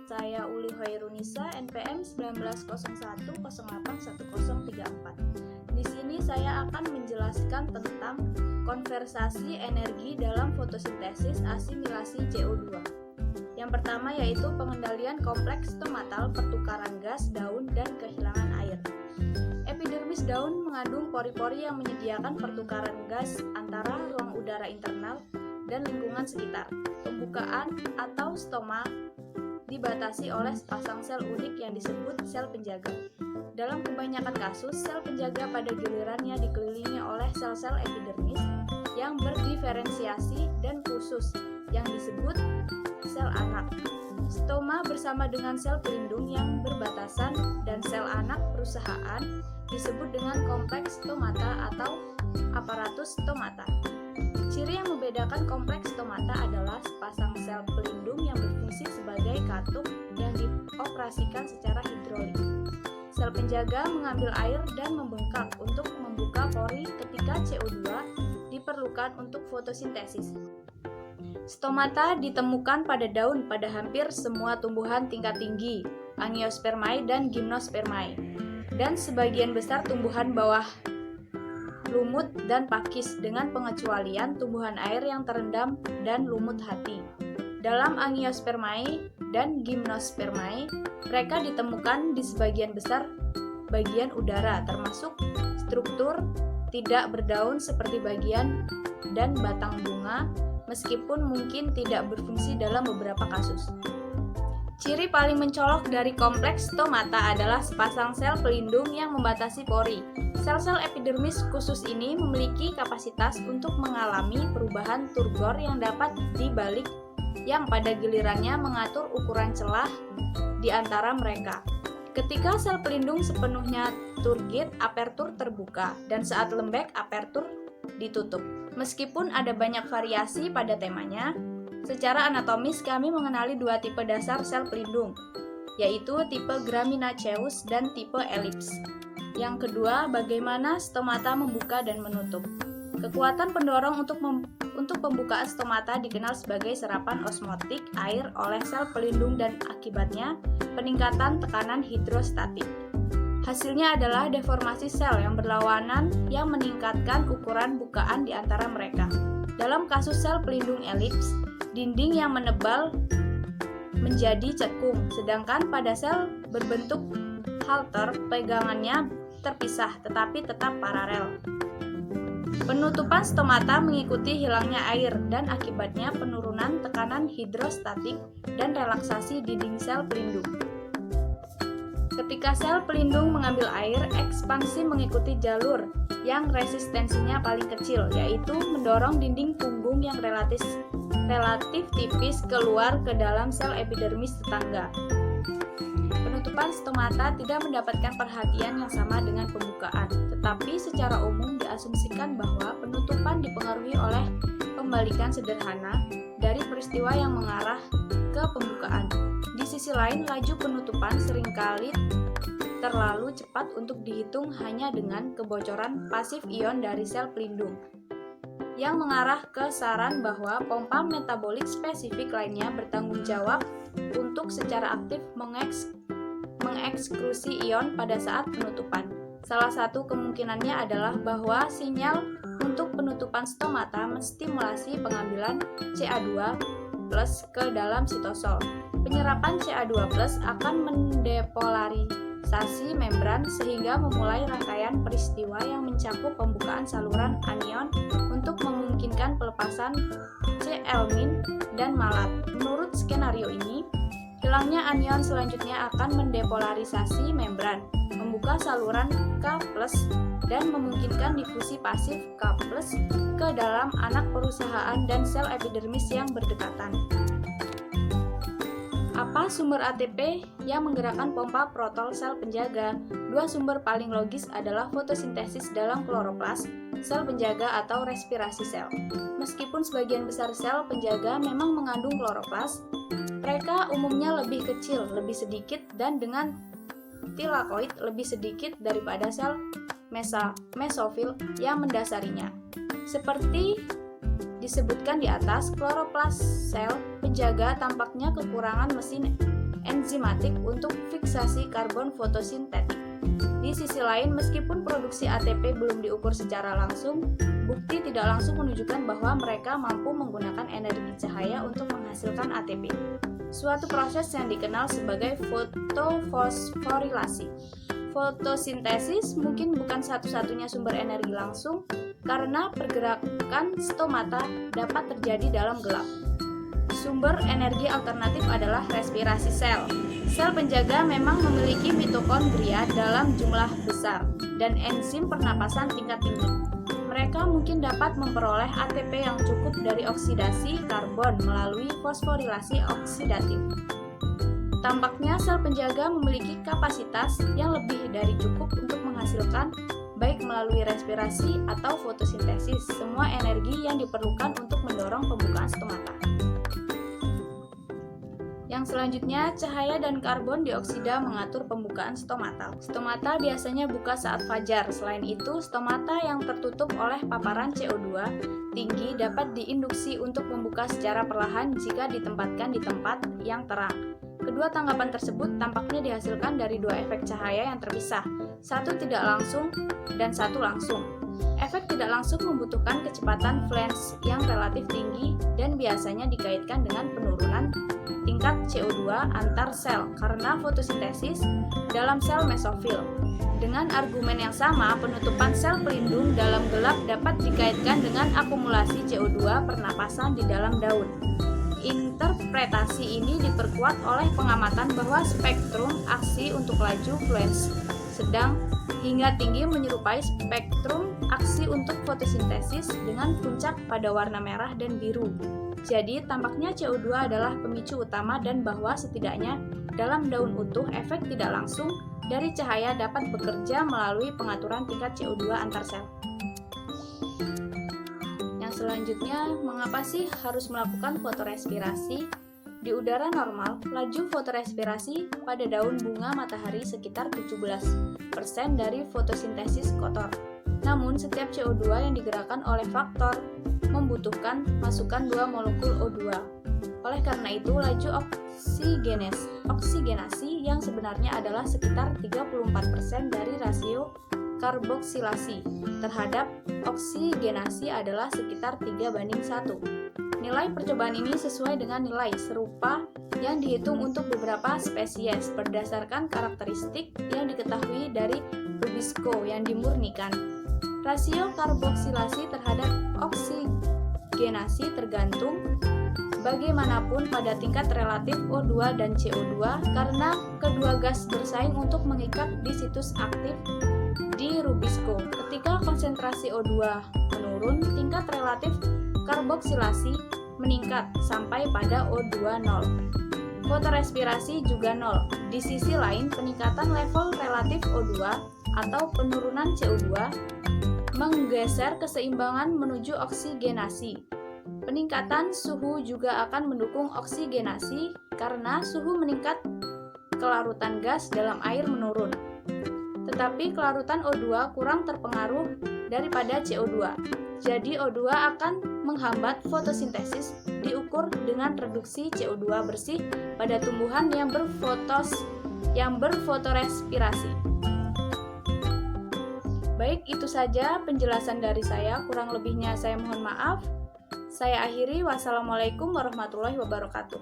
Saya Uli Hoirunisa, NPM 1901081034. Di sini saya akan menjelaskan tentang konversasi energi dalam fotosintesis asimilasi CO2. Yang pertama yaitu pengendalian kompleks stomatal pertukaran gas daun dan kehilangan air. Epidermis daun mengandung pori-pori yang menyediakan pertukaran gas antara ruang udara internal dan lingkungan sekitar. Pembukaan atau stoma dibatasi oleh sepasang sel unik yang disebut sel penjaga. Dalam kebanyakan kasus, sel penjaga pada gilirannya dikelilingi oleh sel-sel epidermis yang berdiferensiasi dan khusus yang disebut sel anak. Stoma bersama dengan sel pelindung yang berbatasan dan sel anak perusahaan disebut dengan kompleks stomata atau aparatus stomata. Ciri yang membedakan kompleks stomata adalah sepasang sel pelindung yang berfungsi sebagai katup yang dioperasikan secara hidrolik. Sel penjaga mengambil air dan membengkak untuk membuka pori ketika CO2 diperlukan untuk fotosintesis. Stomata ditemukan pada daun pada hampir semua tumbuhan tingkat tinggi, Angiospermae dan Gymnospermae, dan sebagian besar tumbuhan bawah lumut dan pakis dengan pengecualian tumbuhan air yang terendam dan lumut hati. Dalam Angiospermae dan Gymnospermae, mereka ditemukan di sebagian besar bagian udara, termasuk struktur tidak berdaun seperti bagian dan batang bunga, meskipun mungkin tidak berfungsi dalam beberapa kasus. Ciri paling mencolok dari kompleks stomata adalah sepasang sel pelindung yang membatasi pori. Sel-sel epidermis khusus ini memiliki kapasitas untuk mengalami perubahan turgor yang dapat dibalik yang pada gilirannya mengatur ukuran celah di antara mereka. Ketika sel pelindung sepenuhnya turgid, apertur terbuka, dan saat lembek, apertur ditutup. Meskipun ada banyak variasi pada temanya, secara anatomis kami mengenali dua tipe dasar sel pelindung, yaitu tipe Graminaceous dan tipe Ellipse. Yang kedua, bagaimana stomata membuka dan menutup. Kekuatan pendorong untuk pembukaan stomata dikenal sebagai serapan osmotik air oleh sel pelindung dan akibatnya peningkatan tekanan hidrostatik. Hasilnya adalah deformasi sel yang berlawanan yang meningkatkan ukuran bukaan di antara mereka. Dalam kasus sel pelindung elips, dinding yang menebal menjadi cekung, sedangkan pada sel berbentuk halter pegangannya terpisah tetapi tetap paralel. Penutupan stomata mengikuti hilangnya air dan akibatnya penurunan tekanan hidrostatik dan relaksasi dinding sel pelindung. Ketika sel pelindung mengambil air, ekspansi mengikuti jalur yang resistensinya paling kecil, yaitu mendorong dinding punggung yang relatif tipis keluar ke dalam sel epidermis tetangga. Penutupan stomata tidak mendapatkan perhatian yang sama dengan pembukaan, tetapi secara umum diasumsikan bahwa penutupan dipengaruhi oleh pembalikan sederhana dari peristiwa yang mengarah ke pembukaan. Di sisi lain, laju penutupan seringkali terlalu cepat untuk dihitung hanya dengan kebocoran pasif ion dari sel pelindung, yang mengarah ke saran bahwa pompa metabolik spesifik lainnya bertanggung jawab untuk secara aktif mengeksklusi ion pada saat penutupan. Salah satu kemungkinannya adalah bahwa sinyal untuk penutupan stomata menstimulasi pengambilan Ca2+ ke dalam sitosol. Penyerapan Ca2+ akan mendepolarisasi membran sehingga memulai rangkaian peristiwa yang mencakup pembukaan saluran anion untuk memungkinkan pelepasan Cl- dan malat. Menurut skenario ini, hilangnya anion selanjutnya akan mendepolarisasi membran, membuka saluran K+ dan memungkinkan difusi pasif K+ ke dalam anak perusahaan dan sel epidermis yang berdekatan. Apa sumber ATP yang menggerakkan pompa protol sel penjaga? Dua sumber paling logis adalah fotosintesis dalam kloroplas, sel penjaga atau respirasi sel. Meskipun sebagian besar sel penjaga memang mengandung kloroplas, mereka umumnya lebih kecil, lebih sedikit, dan dengan tilakoid lebih sedikit daripada sel mesofil yang mendasarinya. Seperti disebutkan di atas, kloroplas sel penjaga tampaknya kekurangan mesin enzimatik untuk fiksasi karbon fotosintetik. Di sisi lain, meskipun produksi ATP belum diukur secara langsung, bukti tidak langsung menunjukkan bahwa mereka mampu menggunakan energi cahaya untuk menghasilkan ATP, suatu proses yang dikenal sebagai fotofosforilasi. Fotosintesis mungkin bukan satu-satunya sumber energi langsung, karena pergerakan stomata dapat terjadi dalam gelap. Sumber energi alternatif adalah respirasi sel. Sel penjaga memang memiliki mitokondria dalam jumlah besar dan enzim pernapasan tingkat tinggi. Mereka mungkin dapat memperoleh ATP yang cukup dari oksidasi karbon melalui fosforilasi oksidatif. Tampaknya sel penjaga memiliki kapasitas yang lebih dari cukup untuk menghasilkan, baik melalui respirasi atau fotosintesis, semua energi yang diperlukan untuk mendorong pembukaan stomata. Yang selanjutnya, cahaya dan karbon dioksida mengatur pembukaan stomata. Stomata biasanya buka saat fajar. Selain itu, stomata yang tertutup oleh paparan CO2 tinggi dapat diinduksi untuk membuka secara perlahan jika ditempatkan di tempat yang terang. Kedua tanggapan tersebut tampaknya dihasilkan dari dua efek cahaya yang terpisah, satu tidak langsung dan satu langsung. Efek tidak langsung membutuhkan kecepatan flash yang relatif tinggi dan biasanya dikaitkan dengan penurunan tingkat CO2 antar sel karena fotosintesis dalam sel mesofil. Dengan argumen yang sama, penutupan sel pelindung dalam gelap dapat dikaitkan dengan akumulasi CO2 pernapasan di dalam daun. Interpretasi ini diperkuat oleh pengamatan bahwa spektrum aksi untuk laju flash sedang hingga tinggi menyerupai spektrum aksi untuk fotosintesis dengan puncak pada warna merah dan biru. Jadi, tampaknya CO2 adalah pemicu utama dan bahwa setidaknya dalam daun utuh efek tidak langsung dari cahaya dapat bekerja melalui pengaturan tingkat CO2 antar sel. Yang selanjutnya, mengapa sih harus melakukan fotorespirasi? Di udara normal, laju fotorespirasi pada daun bunga matahari sekitar 17% dari fotosintesis kotor. Namun, setiap CO2 yang digerakkan oleh faktor membutuhkan masukan 2 molekul O2. Oleh karena itu, laju oksigenasi yang sebenarnya adalah sekitar 34% dari rasio karboksilasi terhadap oksigenasi adalah sekitar 3:1. Nilai percobaan ini sesuai dengan nilai serupa yang dihitung untuk beberapa spesies berdasarkan karakteristik yang diketahui dari Rubisco yang dimurnikan. Rasio karboksilasi terhadap oksigenasi tergantung bagaimanapun pada tingkat relatif O2 dan CO2 karena kedua gas bersaing untuk mengikat di situs aktif di Rubisco. Ketika konsentrasi O2 menurun, tingkat relatif karboksilasi meningkat sampai pada O2 0. Fotorespirasi juga 0. Di sisi lain, peningkatan level relatif O2 atau penurunan CO2 menggeser keseimbangan menuju oksigenasi. Peningkatan suhu juga akan mendukung oksigenasi karena suhu meningkat, kelarutan gas dalam air menurun. Tetapi kelarutan O2 kurang terpengaruh daripada CO2. Jadi O2 akan menghambat fotosintesis diukur dengan reduksi CO2 bersih pada tumbuhan yang berfotorespirasi. Baik, itu saja penjelasan dari saya. Kurang lebihnya saya mohon maaf. Saya akhiri. Wassalamualaikum warahmatullahi wabarakatuh.